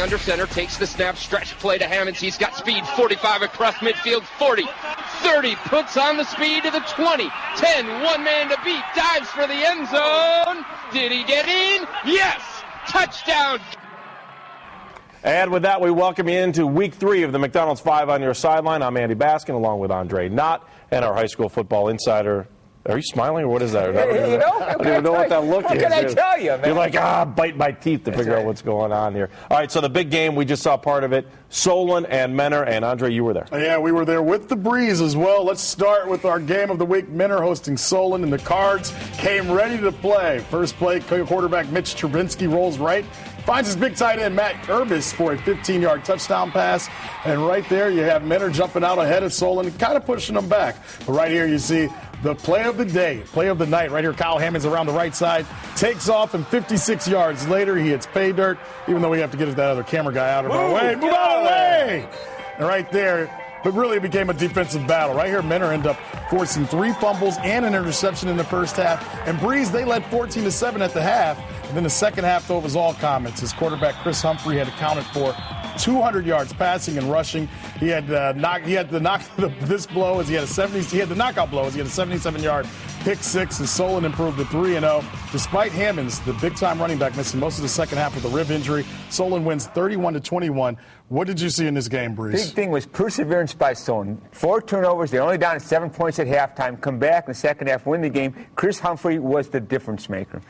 under center, takes the snap, stretch play to Hammonds. He's got speed, 45 across midfield, 40, 30, puts on the speed to the 20, 10, one man to beat, dives for the end zone. Did he get in? Yes! Touchdown! And with that, we welcome you into week 3 of the McDonald's 5 on your sideline. I'm Andy Baskin, along with Andre Knott and our high school football insider. Are you smiling, or what is that? I don't even know what that look is. What can I tell you, man? You're like, bite my teeth to figure out what's going on here. All right, so the big game, we just saw part of it. Solon and Menor, and Andre, you were there. Yeah, we were there with the Breeze as well. Let's start with our game of the week. Menor hosting Solon, and the Cards came ready to play. First play, quarterback Mitch Trubinsky rolls right. Finds his big tight end, Matt Urbis, for a 15-yard touchdown pass. And right there, you have Menor jumping out ahead of Solon, kind of pushing them back. But right here, you see the play of the day, play of the night. Right here, Kyle Hammonds around the right side, takes off, and 56 yards later, he hits pay dirt, even though we have to get that other camera guy out of our way. Move out of the way! And right there, but really it became a defensive battle. Right here, Menor ended up forcing 3 fumbles and an interception in the first half. And Breeze, they led 14-7 at the half. And then the second half, though, it was all comments. His quarterback, Chris Humphrey, had accounted for 200 yards passing and rushing. He had the knockout blow as he had a 77-yard pick six, and Solon improved to 3-0. Despite Hammonds, the big-time running back, missing most of the second half with a rib injury, Solon wins 31-21. What did you see in this game, Breeze? Big thing was perseverance by Solon. 4 turnovers. They're only down 7 points at halftime. Come back in the second half, win the game. Chris Humphrey was the difference maker.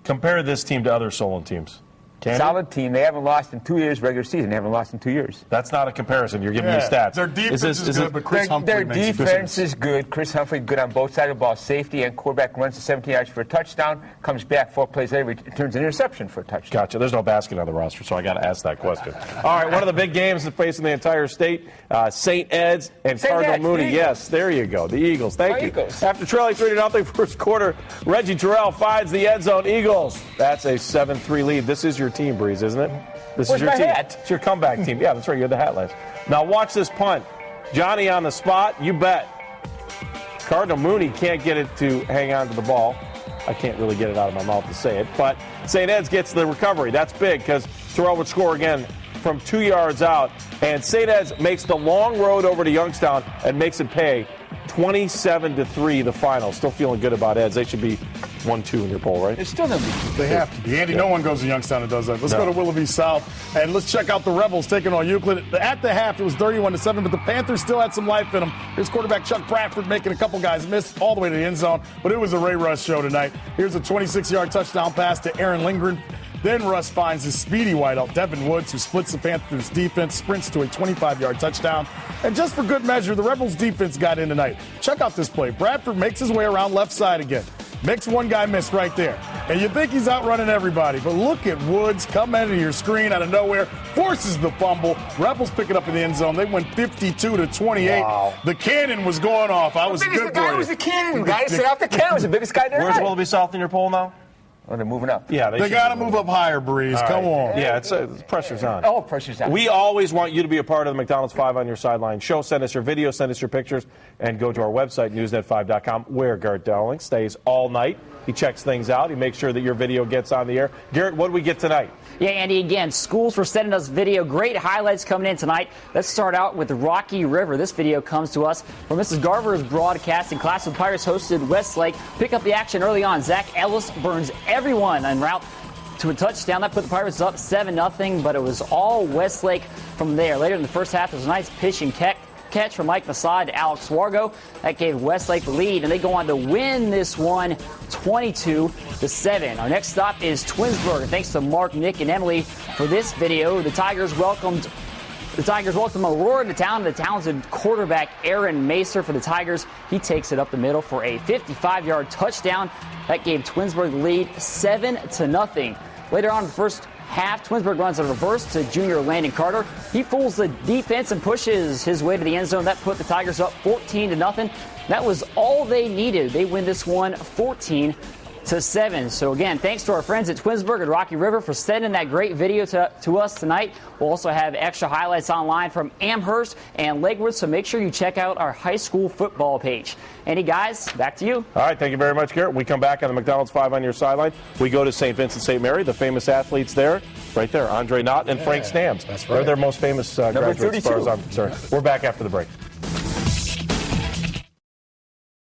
Compare this team to other Solon teams. Solid team. They haven't lost in 2 years, regular season. They haven't lost in 2 years. That's not a comparison. You're giving me stats. Their defense is good, but Chris Humphrey Their defense is good. Chris Humphrey good on both sides of the ball. Safety and quarterback runs to 17 yards for a touchdown, comes back 4 plays later, returns an interception for a touchdown. Gotcha. There's no Baskin on the roster, so I got to ask that question. All right, one of the big games facing the entire state, St. Ed's and Cardinal Mooney. Yes, there you go. The Eagles. Thank you. Eagles. After trailing 3-0 first quarter, Reggie Terrell finds the end zone. Eagles. That's a 7-3 lead. This is your team, Breeze, isn't it? This Where's is your my team. hat? It's your comeback team. Yeah, that's right. You had the hat last. Now watch this punt. Johnny on the spot. You bet. Cardinal Mooney can't get it to hang on to the ball. I can't really get it out of my mouth to say it. But St. Ed's gets the recovery. That's big because Terrell would score again from 2 yards out. And St. Ed's makes the long road over to Youngstown and makes it pay 27-3 the final. Still feeling good about Ed's. They should be 1-2 in your poll, right? It's still going to be. They have to be. Andy, no one goes to Youngstown and does that. Let's go to Willoughby South, and let's check out the Rebels taking on Euclid. At the half, it was 31-7, but the Panthers still had some life in them. Here's quarterback Chuck Bradford making a couple guys miss all the way to the end zone, but it was a Ray Russ show tonight. Here's a 26-yard touchdown pass to Aaron Lindgren. Then Russ finds his speedy wideout, Devin Woods, who splits the Panthers' defense, sprints to a 25-yard touchdown. And just for good measure, the Rebels' defense got in tonight. Check out this play. Bradford makes his way around left side again. Makes one guy miss right there. And you think he's outrunning everybody, but look at Woods come into your screen out of nowhere, forces the fumble. Rebels pick it up in the end zone. They went 52-28. Wow. The cannon was going off. I was good for you. The guy was the cannon. The guy set off the cannon was the biggest guy there. Where's Willoughby South in your poll now? Oh, they're moving up. Yeah, they got to move up higher, Breeze. All Come right. on. Yeah, it's pressure's on. Oh, pressure's on. We always want you to be a part of the McDonald's 5 on your sideline show. Send us your video, send us your pictures, and go to our website, newsnet5.com, where Garrett Dowling stays all night. He checks things out. He makes sure that your video gets on the air. Garrett, what do we get tonight? Yeah, Andy, again, schools for sending us video. Great highlights coming in tonight. Let's start out with Rocky River. This video comes to us from Mrs. Garver's broadcasting class. The Pirates hosted Westlake. Pick up the action early on. Zach Ellis burns everyone en route to a touchdown. That put the Pirates up 7-0, but it was all Westlake from there. Later in the first half, there was a nice pitch and catch from Mike Masad to Alex Wargo. That gave Westlake the lead, and they go on to win this one 22-7. Our next stop is Twinsburg. Thanks to Mark, Nick, and Emily for this video. The Tigers welcomed Aurora to town. The talented quarterback Aaron Macer for the Tigers. He takes it up the middle for a 55-yard touchdown. That gave Twinsburg the lead 7-0. Later on in the first half, Twinsburg runs a reverse to junior Landon Carter. He fools the defense and pushes his way to the end zone. That put the Tigers up 14-0. That was all they needed. They win this one 14-14. 7. So again, thanks to our friends at Twinsburg and Rocky River for sending that great video to us tonight. We'll also have extra highlights online from Amherst and Lakewood, so make sure you check out our high school football page. Andy, guys, back to you. All right, thank you very much, Garrett. We come back on the McDonald's 5 on your sideline. We go to St. Vincent St. Mary, the famous athletes there, right there, Andre Knott and Frank Stamms. That's right. They're their most famous graduates as far as 32. I'm concerned. We're back after the break.